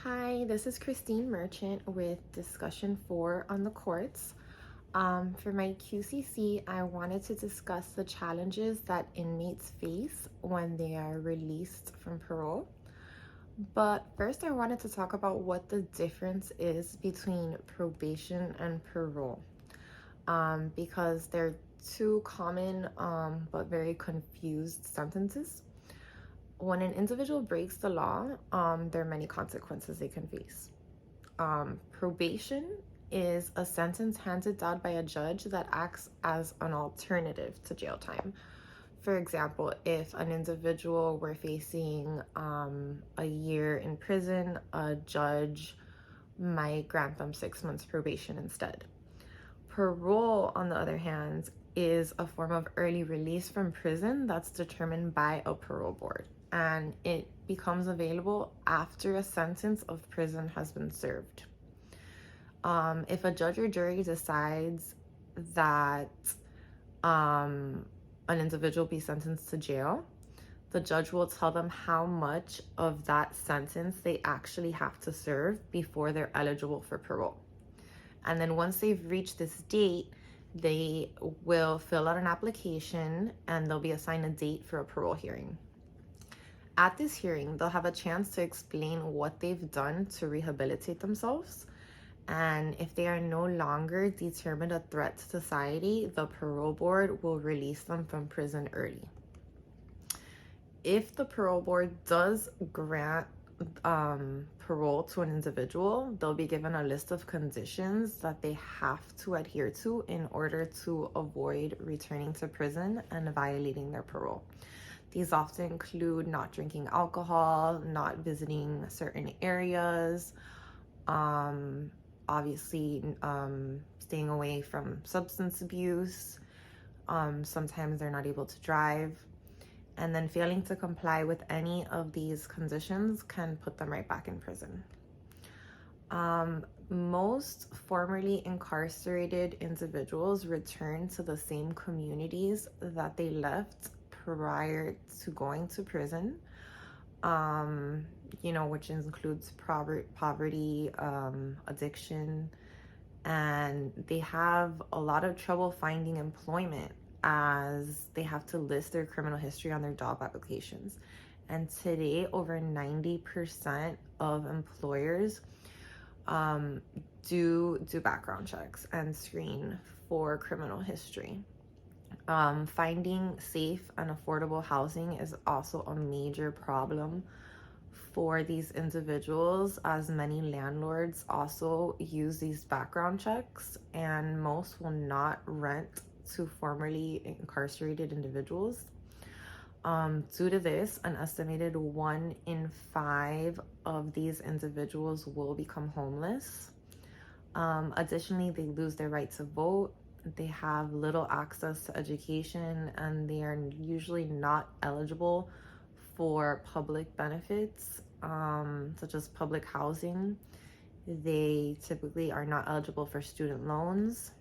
Hi, this is Christine Merchant with Discussion 4 on the courts. For my QCC, I wanted to discuss the challenges that inmates face when they are released from parole. But first, I wanted to talk about what the difference is between probation and parole, because they're two common but very confused sentences. When an individual breaks the law, there are many consequences they can face. Probation is a sentence handed down by a judge that acts as an alternative to jail time. For example, if an individual were facing a year in prison, a judge might grant them 6 months probation instead. Parole, on the other hand, is a form of early release from prison that's determined by a parole board, and it becomes available after a sentence of prison has been served. If a judge or jury decides that an individual be sentenced to jail, the judge will tell them how much of that sentence they actually have to serve before they're eligible for parole. And then once they've reached this date, they will fill out an application and they'll be assigned a date for a parole hearing. At this hearing, they'll have a chance to explain what they've done to rehabilitate themselves. And if they are no longer determined a threat to society, the parole board will release them from prison early. If the parole board does grant parole to an individual, they'll be given a list of conditions that they have to adhere to in order to avoid returning to prison and violating their parole. These often include not drinking alcohol, not visiting certain areas, obviously staying away from substance abuse. Sometimes they're not able to drive. And then failing to comply with any of these conditions can put them right back in prison. Most formerly incarcerated individuals return to the same communities that they left prior to going to prison, which includes poverty, addiction, and they have a lot of trouble finding employment as they have to list their criminal history on their job applications. And today, over 90% of employers do background checks and screen for criminal history. Finding safe and affordable housing is also a major problem for these individuals, as many landlords also use these background checks, and most will not rent to formerly incarcerated individuals. Due to this, an estimated 1 in 5 of these individuals will become homeless. Additionally, they lose their right to vote. They have little access to education, and they are usually not eligible for public benefits, such as public housing. They typically are not eligible for student loans.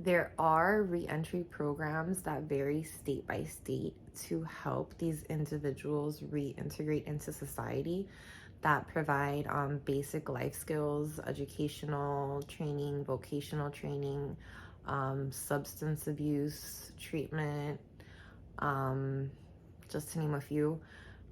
There are reentry programs that vary state by state to help these individuals reintegrate into society, that provide basic life skills, educational training, vocational training, substance abuse treatment, just to name a few.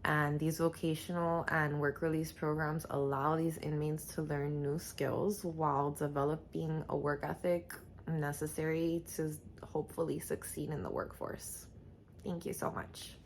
And these vocational and work release programs allow these inmates to learn new skills while developing a work ethic necessary to hopefully succeed in the workforce. Thank you so much.